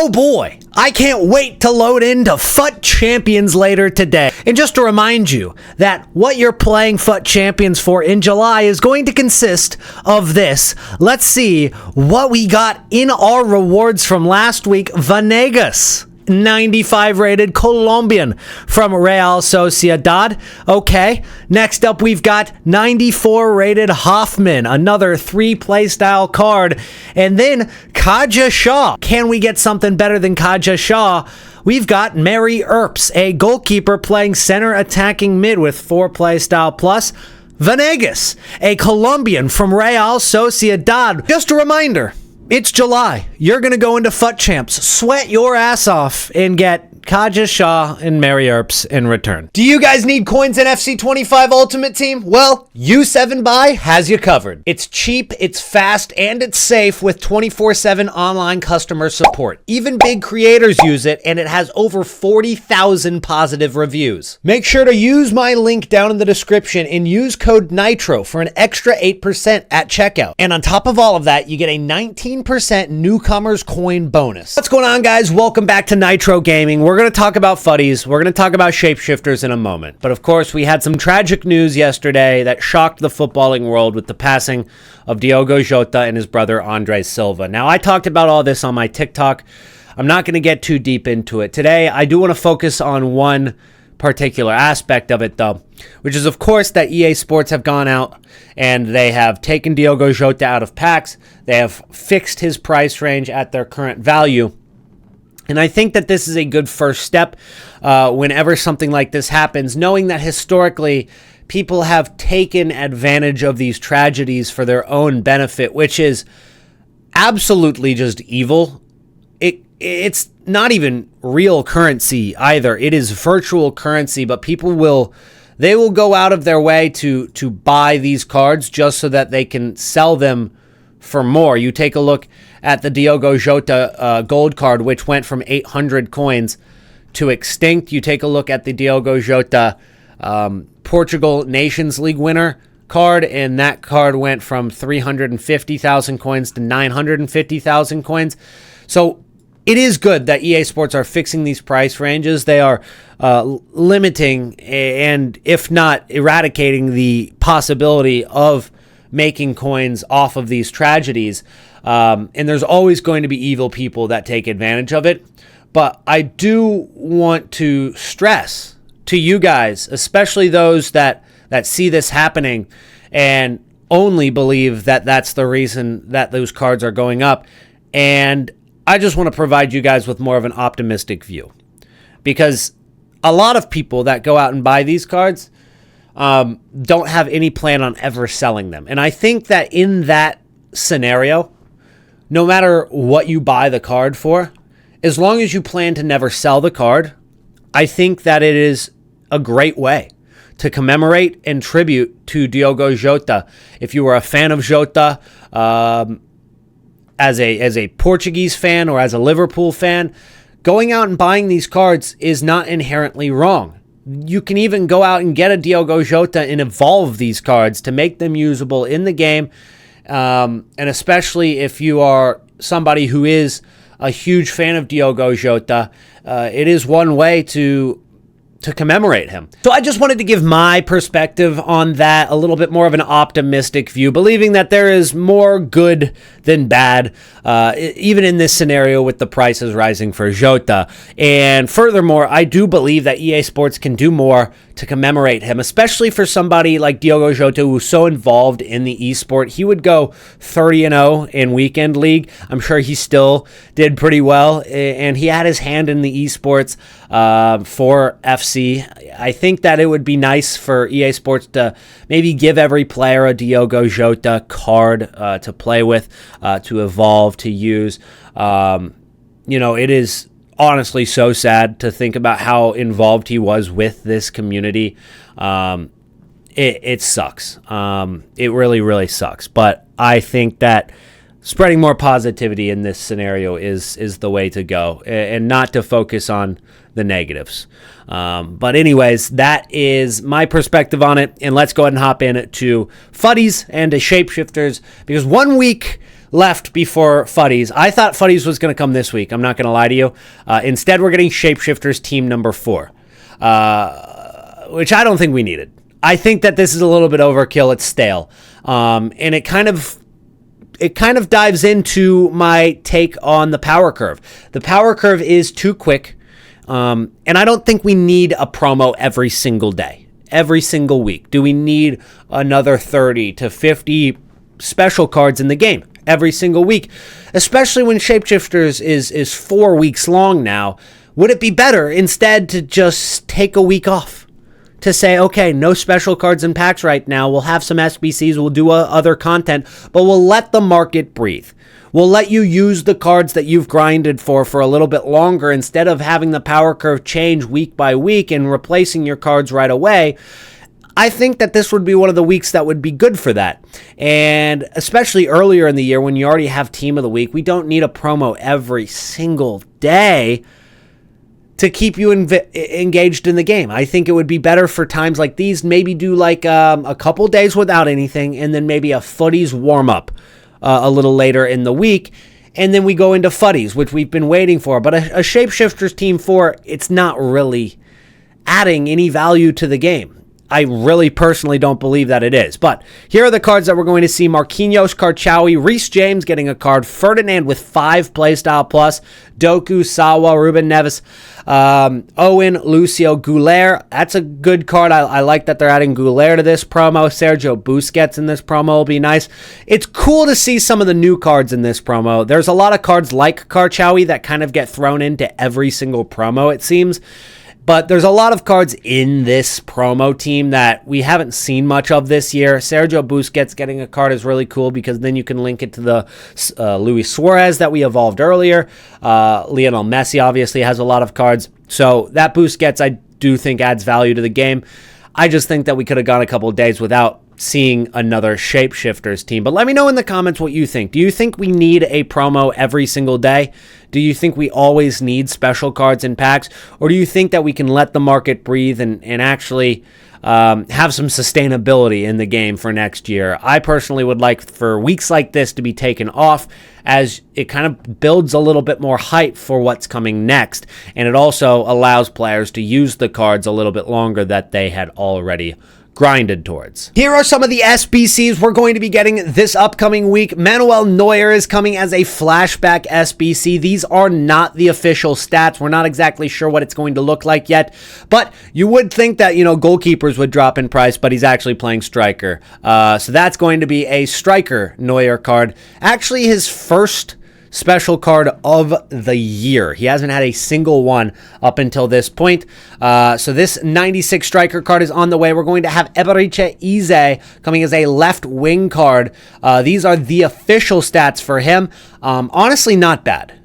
Oh boy, I can't wait to load into FUT Champions later today. And just to remind you that what you're playing FUT Champions for in July is going to consist of this. Let's see what we got in our rewards from last week. Venegas, 95 rated Colombian from Real Sociedad. Okay, next up we've got 94 rated Hoffman, another 3 playstyle card. And then Kaja Shaw. Can we get something better than Kaja Shaw? We've got Mary Earps, a goalkeeper playing center attacking mid with 4 playstyle plus. Venegas, a Colombian from Real Sociedad. Just a reminder, it's July. You're going to go into FUT Champs, sweat your ass off, and get Kaja Shaw and Mary Earps in return. Do you guys need coins in FC25 Ultimate Team? Well, U7Buy has you covered. It's cheap, it's fast, and it's safe with 24/7 online customer support. Even big creators use it, and it has over 40,000 positive reviews. Make sure to use my link down in the description and use code NITRO for an extra 8% at checkout. And on top of all of that, you get a 19% newcomers coin bonus. What's going on, guys? Welcome back to Nitro Gaming. We're going to talk about FUTTIES. We're going to talk about shapeshifters in a moment. But of course, we had some tragic news yesterday that shocked the footballing world with the passing of Diogo Jota and his brother Andres Silva. Now, I talked about all this on my TikTok. I'm not going to get too deep into it. Today, I do want to focus on one particular aspect of it, though, which is, of course, that EA Sports have gone out and they have taken Diogo Jota out of packs. They have fixed his price range at their current value. And I think that this is a good first step whenever something like this happens, knowing that historically people have taken advantage of these tragedies for their own benefit, which is absolutely just evil. It's not even real currency either. It is virtual currency, but people will go out of their way to buy these cards just so that they can sell them for more. You take a look at the Diogo Jota gold card, which went from 800 coins to extinct. You take a look at the Diogo Jota Portugal Nations League winner card, and that card went from 350,000 coins to 950,000 coins. So it is good that EA Sports are fixing these price ranges. They are limiting and, if not eradicating, the possibility of making coins off of these tragedies. And there's always going to be evil people that take advantage of it. But I do want to stress to you guys, especially those that see this happening and only believe that that's the reason that those cards are going up. And I just want to provide you guys with more of an optimistic view. Because a lot of people that go out and buy these cards don't have any plan on ever selling them. And I think that in that scenario, no matter what you buy the card for, as long as you plan to never sell the card, I think that it is a great way to commemorate and tribute to Diogo Jota. If you were a fan of Jota, as a Portuguese fan or as a Liverpool fan, going out and buying these cards is not inherently wrong. You can even go out and get a Diogo Jota and evolve these cards to make them usable in the game. And especially if you are somebody who is a huge fan of Diogo Jota, it is one way to commemorate him. So I just wanted to give my perspective on that, a little bit more of an optimistic view, believing that there is more good than bad, even in this scenario with the prices rising for Jota. And furthermore, I do believe that EA Sports can do more to commemorate him, especially for somebody like Diogo Jota, who's so involved in the esport. He would go 30-0 in Weekend League. I'm sure he still did pretty well, and he had his hand in the esports for FC. I think that it would be nice for EA Sports to maybe give every player a Diogo Jota card to play with, to evolve, to use. It is honestly so sad to think about how involved he was with this community. It sucks. It really, really sucks. But I think that spreading more positivity in this scenario is the way to go, and not to focus on the negatives. But anyways, that is my perspective on it. And let's go ahead and hop in to FUTTIES and to shapeshifters, because 1 week left before Futties. I thought Futties was going to come this week. I'm not going to lie to you. Instead, we're getting Shapeshifters team number 4, which I don't think we needed. I think that this is a little bit overkill. It's stale. And it kind of dives into my take on the power curve. The power curve is too quick. And I don't think we need a promo every single day, every single week. Do we need another 30 to 50 special cards in the game every single week? Especially when Shapeshifters is 4 weeks long now. Would it be better instead to just take a week off? To say, okay, no special cards and packs right now. We'll have some SBCs. We'll do other content, but we'll let the market breathe. We'll let you use the cards that you've grinded for a little bit longer instead of having the power curve change week by week and replacing your cards right away. I think that this would be one of the weeks that would be good for that. And especially earlier in the year when you already have Team of the Week, we don't need a promo every single day to keep you engaged in the game. I think it would be better for times like these, maybe do like a couple days without anything, and then maybe a Futties warm-up a little later in the week, and then we go into Futties, which we've been waiting for. But a Shapeshifters Team 4, it's not really adding any value to the game. I really personally don't believe that it is. But here are the cards that we're going to see. Marquinhos, Karchawi, Reece James getting a card, Ferdinand with 5 playstyle plus, Doku, Sawa, Ruben Neves, Owen, Lucio, Goulart. That's a good card. I like that they're adding Goulart to this promo. Sergio Busquets in this promo will be nice. It's cool to see some of the new cards in this promo. There's a lot of cards like Karchawi that kind of get thrown into every single promo, it seems. But there's a lot of cards in this promo team that we haven't seen much of this year. Sergio Busquets getting a card is really cool because then you can link it to the Luis Suarez that we evolved earlier. Lionel Messi obviously has a lot of cards. So that Busquets I do think adds value to the game. I just think that we could have gone a couple of days without seeing another Shapeshifters team. But let me know in the comments what you think. Do you think we need a promo every single day? Do you think we always need special cards and packs? Or do you think that we can let the market breathe and actually have some sustainability in the game for next year? I personally would like for weeks like this to be taken off, as it kind of builds a little bit more hype for what's coming next. And it also allows players to use the cards a little bit longer that they had already grinded towards. Here are some of the SBCs we're going to be getting this upcoming week. Manuel Neuer is coming as a flashback SBC. These are not the official stats. We're not exactly sure what it's going to look like yet, but you would think that, goalkeepers would drop in price, but he's actually playing striker. So that's going to be a striker Neuer card. Actually, his first special card of the year. He hasn't had a single one up until this point. So this 96 striker card is on the way. We're going to have Eberiche Eze coming as a left wing card. These are the official stats for him. Honestly, not bad.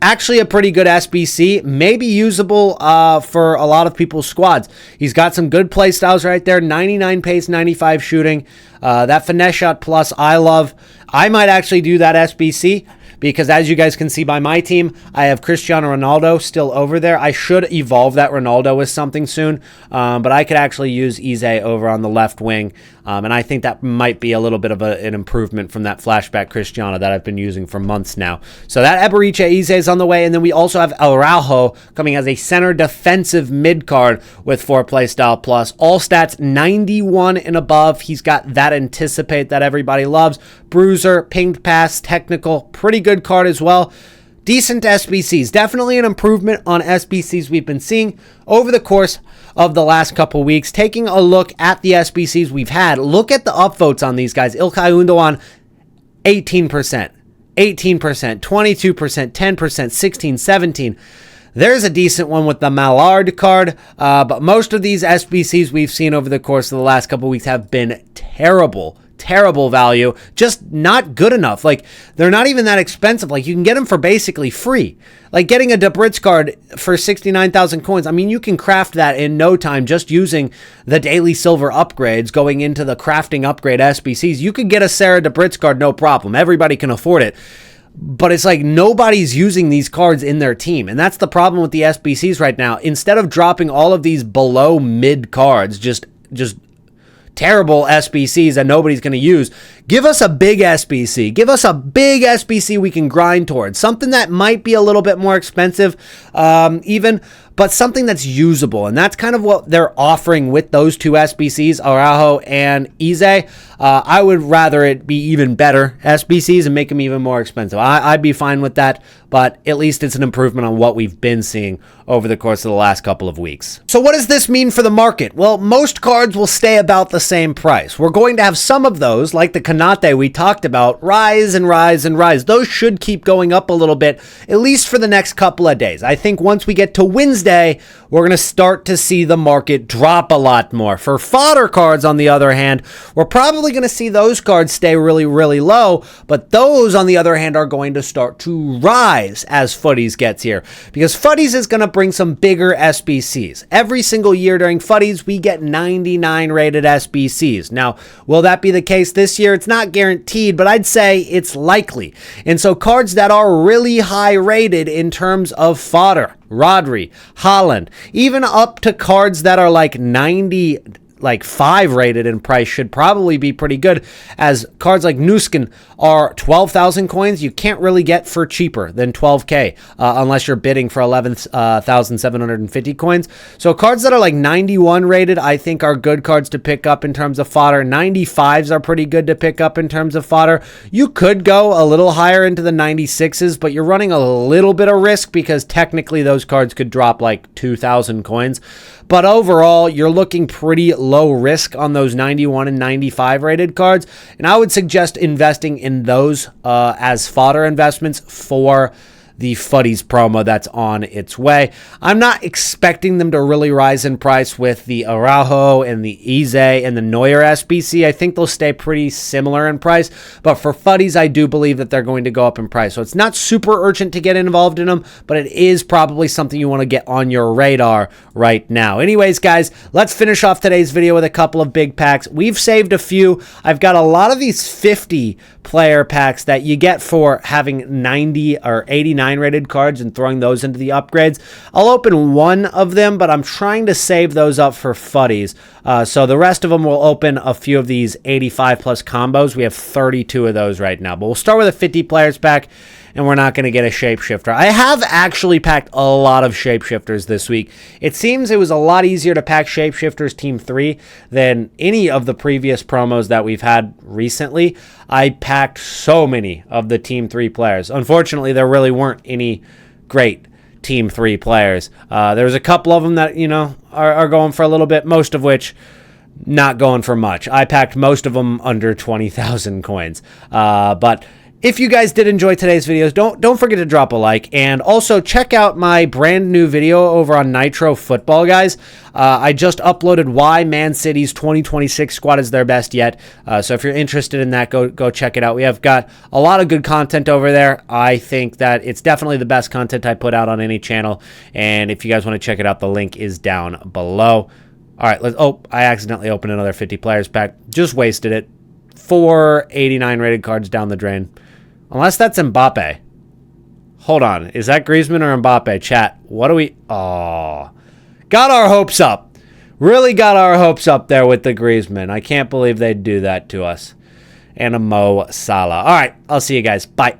Actually a pretty good SBC, maybe usable for a lot of people's squads. He's got some good play styles right there, 99 pace, 95 shooting. That finesse shot plus I love. I might actually do that SBC because as you guys can see by my team, I have Cristiano Ronaldo still over there. I should evolve that Ronaldo with something soon, but I could actually use Eze over on the left wing, and I think that might be a little bit of an improvement from that flashback Cristiano that I've been using for months now. So that Eberiche Eze is on the way, and then we also have Araujo coming as a center defensive mid card with 4 playstyle plus. All stats 91 and above. He's got that anticipate that everybody loves. Bruiser, pinged pass, technical, pretty good card as well. Decent SBCs. Definitely an improvement on SBCs we've been seeing over the course of the last couple weeks. Taking a look at the SBCs we've had, look at the upvotes on these guys. Ilkay Gundogan, 18%, 18%, 22%, 10%, 16, 17. There's a decent one with the Mallard card, but most of these SBCs we've seen over the course of the last couple weeks have been terrible value, just not good enough. Like, they're not even that expensive. Like, you can get them for basically free. Like, getting a Debritz card for 69,000 coins, I mean, you can craft that in no time just using the daily silver upgrades going into the crafting upgrade SBCs. You could get a Sarah Debritz card, no problem. Everybody can afford it. But it's like nobody's using these cards in their team. And that's the problem with the SBCs right now. Instead of dropping all of these below mid cards, just terrible SBCs that nobody's going to use. Give us a big SBC. Give us a big SBC we can grind towards. Something that might be a little bit more expensive even, but something that's usable. And that's kind of what they're offering with those two SBCs, Araujo and Is. I would rather it be even better SBCs and make them even more expensive. I'd be fine with that, but at least it's an improvement on what we've been seeing over the course of the last couple of weeks. So what does this mean for the market? Well, most cards will stay about the same price. We're going to have some of those, like the Kanate we talked about, rise and rise and rise. Those should keep going up a little bit, at least for the next couple of days. I think once we get to Wednesday, we're going to start to see the market drop a lot more. For fodder cards, on the other hand, we're probably going to see those cards stay really, really low, but those, on the other hand, are going to start to rise as Footies gets here, because Footies is going to bring some bigger SBCs. Every single year during Footies, we get 99 rated SBCs. Now, will that be the case this year? It's not guaranteed, but I'd say it's likely. And so cards that are really high rated in terms of fodder, Rodri, Haaland, even up to cards that are like 5 rated in price should probably be pretty good, as cards like Nuskin are 12,000 coins you can't really get for cheaper than 12k unless you're bidding for 11,750 coins. So cards that are like 91 rated I think are good cards to pick up in terms of fodder. 95s are pretty good to pick up in terms of fodder. You could go a little higher into the 96s, but you're running a little bit of risk because technically those cards could drop like 2,000 coins. But overall, you're looking pretty low risk on those 91 and 95 rated cards. And I would suggest investing in those as fodder investments for the Footies promo that's on its way. I'm not expecting them to really rise in price with the Araujo and the Eze and the Neuer SBC. I think they'll stay pretty similar in price, but for Footies, I do believe that they're going to go up in price. So it's not super urgent to get involved in them, but it is probably something you want to get on your radar right now. Anyways, guys, let's finish off today's video with a couple of big packs. We've saved a few. I've got a lot of these 50 player packs that you get for having 90 or 89 rated cards and throwing those into the upgrades. I'll open one of them, but I'm trying to save those up for Footies. So the rest of them will open a few of these 85 plus combos. We have 32 of those right now, but we'll start with a 50 players pack, and we're not going to get a shapeshifter. I have actually packed a lot of shapeshifters this week. It seems it was a lot easier to pack shapeshifters Team 3 than any of the previous promos that we've had recently. I packed so many of the Team 3 players. Unfortunately, there really weren't any great Team 3 players. There's a couple of them that, are going for a little bit, most of which not going for much. I packed most of them under 20,000 coins. But if you guys did enjoy today's videos, don't forget to drop a like, and also check out my brand new video over on Nitro Football, guys. I just uploaded why Man City's 2026 squad is their best yet. So if you're interested in that, go check it out. We have got a lot of good content over there. I think that it's definitely the best content I put out on any channel, and if you guys want to check it out, the link is down below. All right, I accidentally opened another 50 players pack. Just wasted it. 4 89 rated cards down the drain. Unless that's Mbappe. Hold on. Is that Griezmann or Mbappe? Chat, what do we... Oh. Got our hopes up. Really got our hopes up there with the Griezmann. I can't believe they'd do that to us. And a Mo Salah. All right. I'll see you guys. Bye.